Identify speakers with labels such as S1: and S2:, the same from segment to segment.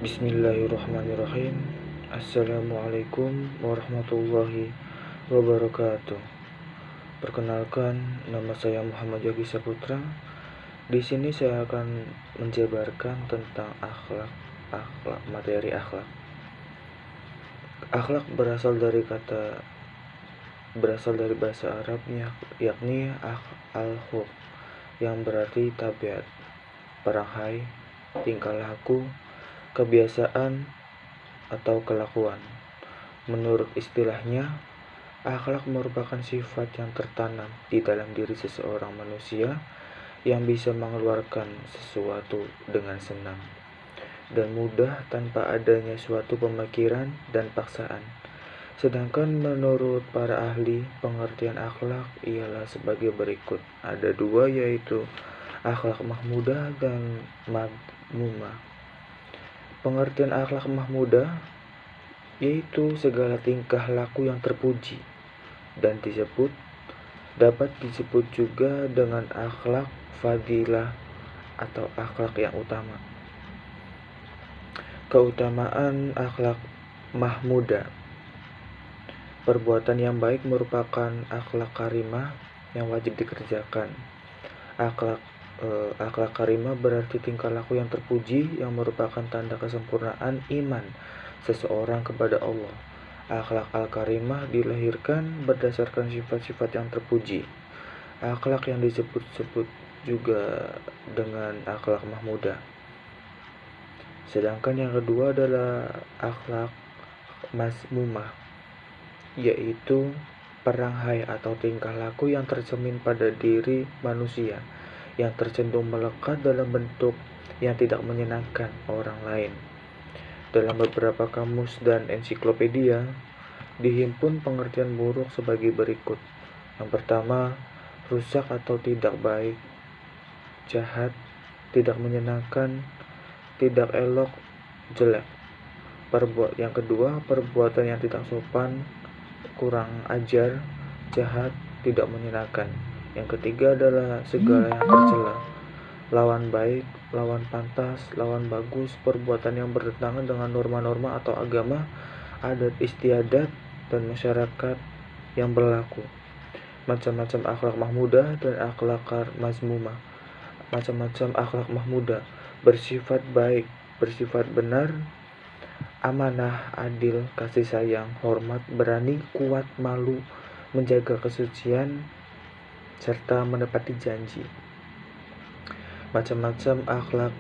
S1: Bismillahirrahmanirrahim. Assalamualaikum warahmatullahi wabarakatuh. Perkenalkan, nama saya Muhammad Yogi Saputra. Di sini saya akan menjabarkan tentang materi akhlak. Akhlak berasal dari bahasa Arab yakni al-khuluq, yang berarti tabiat, perangai, tingkah laku, kebiasaan, atau kelakuan. Menurut istilahnya, akhlak merupakan sifat yang tertanam di dalam diri seseorang manusia yang bisa mengeluarkan sesuatu dengan senang dan mudah tanpa adanya suatu pemikiran dan paksaan. Sedangkan menurut para ahli, pengertian akhlak ialah sebagai berikut. Ada dua, yaitu akhlak mahmudah dan madmumah. Pengertian akhlak mahmudah yaitu segala tingkah laku yang terpuji dan dapat disebut juga dengan akhlak fadilah atau akhlak yang utama. Keutamaan akhlak mahmudah. Perbuatan yang baik merupakan akhlak karimah yang wajib dikerjakan. Akhlak karimah berarti tingkah laku yang terpuji yang merupakan tanda kesempurnaan iman seseorang kepada Allah. Akhlak al-karimah dilahirkan berdasarkan sifat-sifat yang terpuji. Akhlak yang disebut-sebut juga dengan akhlak mahmudah. Sedangkan yang kedua adalah akhlak mazmumah, yaitu perangai atau tingkah laku yang tercermin pada diri manusia yang tercenderung melekat dalam bentuk yang tidak menyenangkan orang lain. Dalam beberapa kamus dan ensiklopedia dihimpun pengertian buruk sebagai berikut. Yang pertama, rusak atau tidak baik, jahat, tidak menyenangkan, tidak elok, jelek. Yang kedua, perbuatan yang tidak sopan, kurang ajar, jahat, tidak menyenangkan. Yang ketiga adalah segala yang tercela, lawan baik, lawan pantas, lawan bagus, perbuatan yang bertentangan dengan norma-norma atau agama, adat istiadat, dan masyarakat yang berlaku. Macam-macam akhlak mahmudah dan akhlak mazmumah. Macam-macam akhlak mahmudah bersifat baik, bersifat benar, amanah, adil, kasih sayang, hormat, berani, kuat, malu, menjaga kesucian, serta menepati janji. Macam-macam akhlak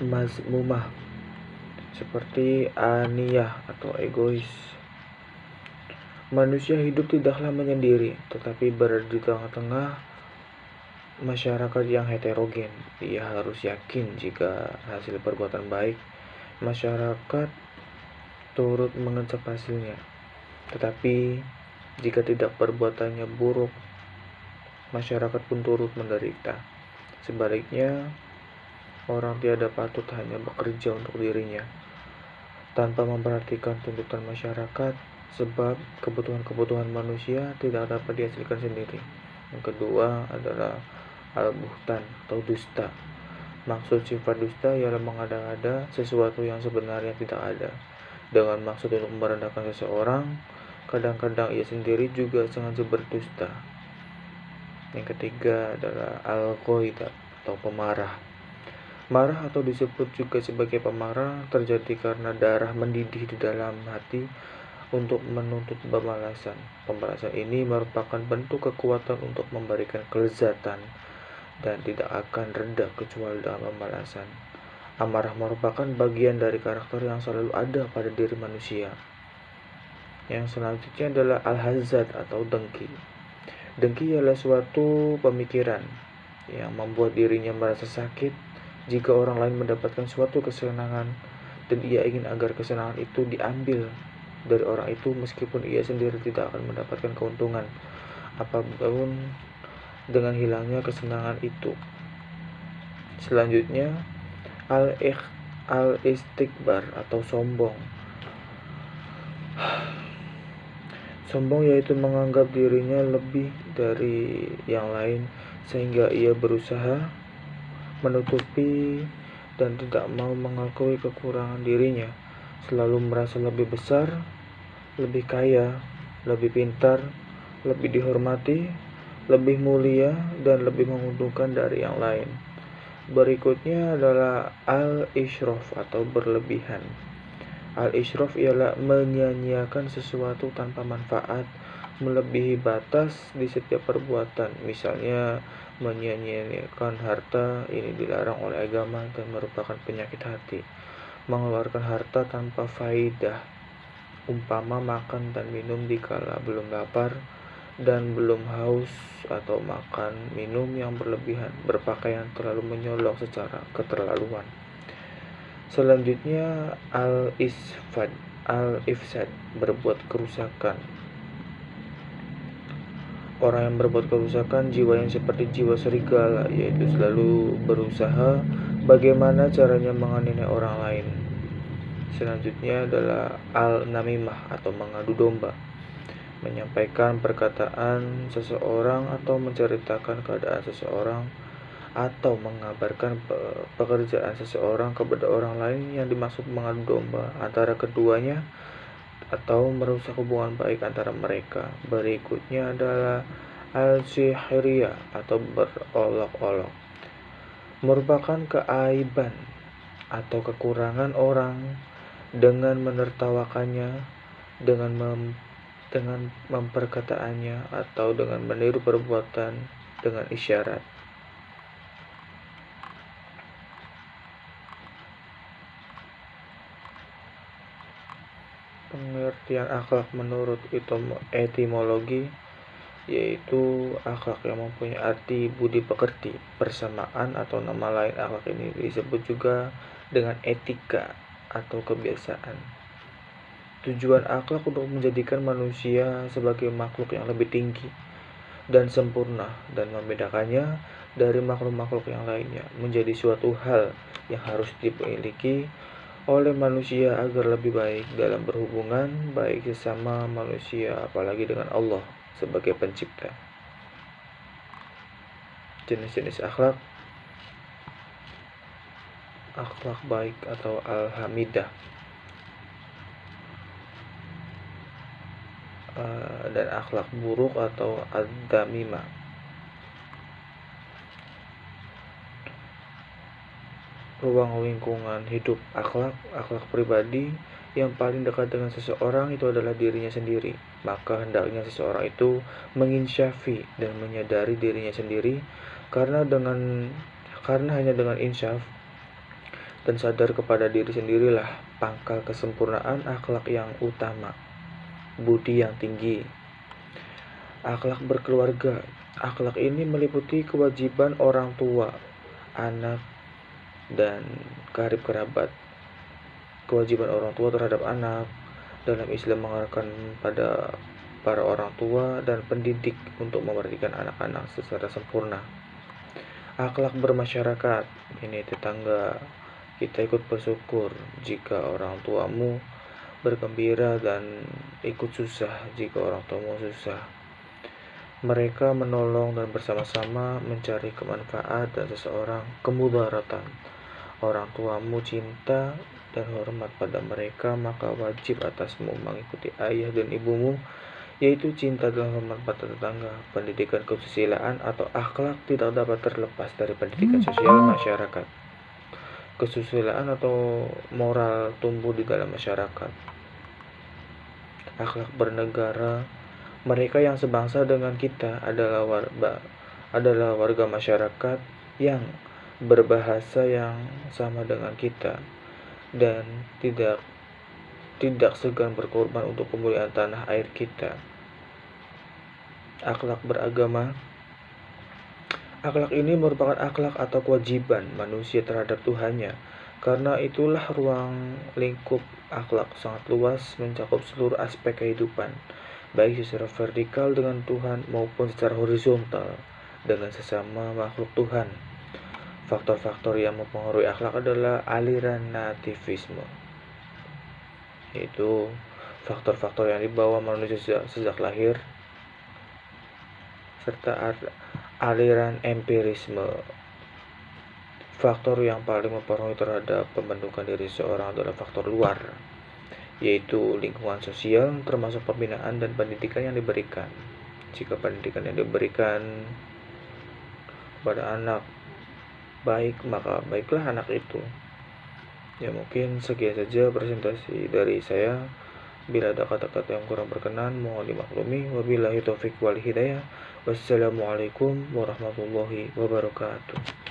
S1: mazmumah seperti aniyah atau egois. Manusia hidup tidaklah menyendiri, tetapi berada di tengah-tengah masyarakat yang heterogen. Ia harus yakin jika hasil perbuatan baik, masyarakat turut mengecap hasilnya. Tetapi jika tidak perbuatannya buruk, masyarakat pun turut menderita. Sebaliknya, orang tiada patut hanya bekerja untuk dirinya tanpa memperhatikan tuntutan masyarakat, sebab kebutuhan-kebutuhan manusia tidak dapat dihasilkan sendiri. Yang kedua adalah al-buhtan atau dusta. Maksud sifat dusta ialah mengada-ada sesuatu yang sebenarnya tidak ada, dengan maksud untuk merendahkan seseorang. Kadang-kadang ia sendiri juga sengaja berdusta. Yang ketiga adalah al-ghaidha atau pemarah. Marah atau disebut juga sebagai pemarah terjadi karena darah mendidih di dalam hati untuk menuntut pembalasan. Pembalasan ini merupakan bentuk kekuatan untuk memberikan kelezatan dan tidak akan reda kecuali dalam pembalasan. Amarah merupakan bagian dari karakter yang selalu ada pada diri manusia. Yang selanjutnya adalah al-hazad atau dengki. Dengki adalah suatu pemikiran yang membuat dirinya merasa sakit jika orang lain mendapatkan suatu kesenangan dan ia ingin agar kesenangan itu diambil dari orang itu meskipun ia sendiri tidak akan mendapatkan keuntungan apapun dengan hilangnya kesenangan itu. Selanjutnya al-istikbar atau sombong. Sombong yaitu menganggap dirinya lebih dari yang lain sehingga ia berusaha menutupi dan tidak mau mengakui kekurangan dirinya, selalu merasa lebih besar, lebih kaya, lebih pintar, lebih dihormati, lebih mulia, dan lebih menguntungkan dari yang lain. Berikutnya adalah al-isyraf atau berlebihan. Al-isyraf ialah menyanyiakan sesuatu tanpa manfaat, melebihi batas di setiap perbuatan. Misalnya menyanyiakan harta, ini dilarang oleh agama dan merupakan penyakit hati. Mengeluarkan harta tanpa faidah, umpama makan dan minum dikala belum lapar dan belum haus, atau makan minum yang berlebihan, berpakaian terlalu menyolok secara keterlaluan. Selanjutnya al-ifsad, berbuat kerusakan. Orang yang berbuat kerusakan jiwanya seperti jiwa serigala, yaitu selalu berusaha bagaimana caranya menganiaya orang lain. Selanjutnya adalah al-namimah atau mengadu domba, menyampaikan perkataan seseorang atau menceritakan keadaan seseorang atau mengabarkan pekerjaan seseorang kepada orang lain yang dimaksud mengadu domba antara keduanya atau merusak hubungan baik antara mereka. Berikutnya adalah al-sihiriyah atau berolok-olok, merupakan keaiban atau kekurangan orang dengan menertawakannya, dengan memperkataannya, atau dengan meniru perbuatan dengan isyarat. Pengertian akhlak menurut etimologi yaitu akhlak yang mempunyai arti budi pekerti, persamaan atau nama lain akhlak ini disebut juga dengan etika atau kebiasaan. Tujuan akhlak untuk menjadikan manusia sebagai makhluk yang lebih tinggi dan sempurna dan membedakannya dari makhluk-makhluk yang lainnya menjadi suatu hal yang harus dimiliki oleh manusia agar lebih baik dalam berhubungan baik sesama manusia, apalagi dengan Allah sebagai pencipta. Jenis-jenis akhlak baik atau al-hamidah dan akhlak buruk atau ad-damimah. Ruang lingkungan hidup akhlak pribadi yang paling dekat dengan seseorang itu adalah dirinya sendiri. Maka hendaknya seseorang itu menginsyafi dan menyadari dirinya sendiri, karena hanya dengan insyaf dan sadar kepada diri sendirilah pangkal kesempurnaan akhlak yang utama, budi yang tinggi. Akhlak berkeluarga. Akhlak ini meliputi kewajiban orang tua, anak, dan karib kerabat. Kewajiban orang tua terhadap anak dalam Islam mengarahkan pada para orang tua dan pendidik untuk memperhatikan anak-anak secara sempurna. Akhlak bermasyarakat, ini tetangga kita ikut bersyukur jika orang tuamu bergembira dan ikut susah jika orang tuamu susah. Mereka menolong dan bersama-sama mencari kemanfaat dan seseorang kemudaratan. Orang tuamu cinta dan hormat pada mereka, maka wajib atasmu mengikuti ayah dan ibumu, yaitu cinta dan hormat pada tetangga. Pendidikan kesusilaan atau akhlak tidak dapat terlepas dari pendidikan sosial masyarakat. Kesusilaan atau moral tumbuh di dalam masyarakat. Akhlak bernegara. Mereka yang sebangsa dengan kita adalah warga masyarakat yang berbahasa yang sama dengan kita dan tidak segan berkorban untuk kemuliaan tanah air kita. Akhlak beragama. Akhlak ini merupakan akhlak atau kewajiban manusia terhadap Tuhannya. Karena itulah ruang lingkup akhlak sangat luas, mencakup seluruh aspek kehidupan, baik secara vertikal dengan Tuhan maupun secara horizontal dengan sesama makhluk Tuhan. Faktor-faktor yang mempengaruhi akhlak adalah aliran nativisme, yaitu faktor-faktor yang dibawa manusia sejak lahir, serta aliran empirisme, Faktor yang paling mempengaruhi terhadap pembentukan diri seseorang adalah faktor luar, yaitu lingkungan sosial, termasuk pembinaan dan pendidikan yang diberikan. Jika pendidikan yang diberikan pada anak baik, maka baiklah anak itu. Ya, mungkin sekian saja presentasi dari saya. Bila ada kata-kata yang kurang berkenan, mohon dimaklumi. Wabillahi taufiq wal hidayah. Wassalamualaikum warahmatullahi wabarakatuh.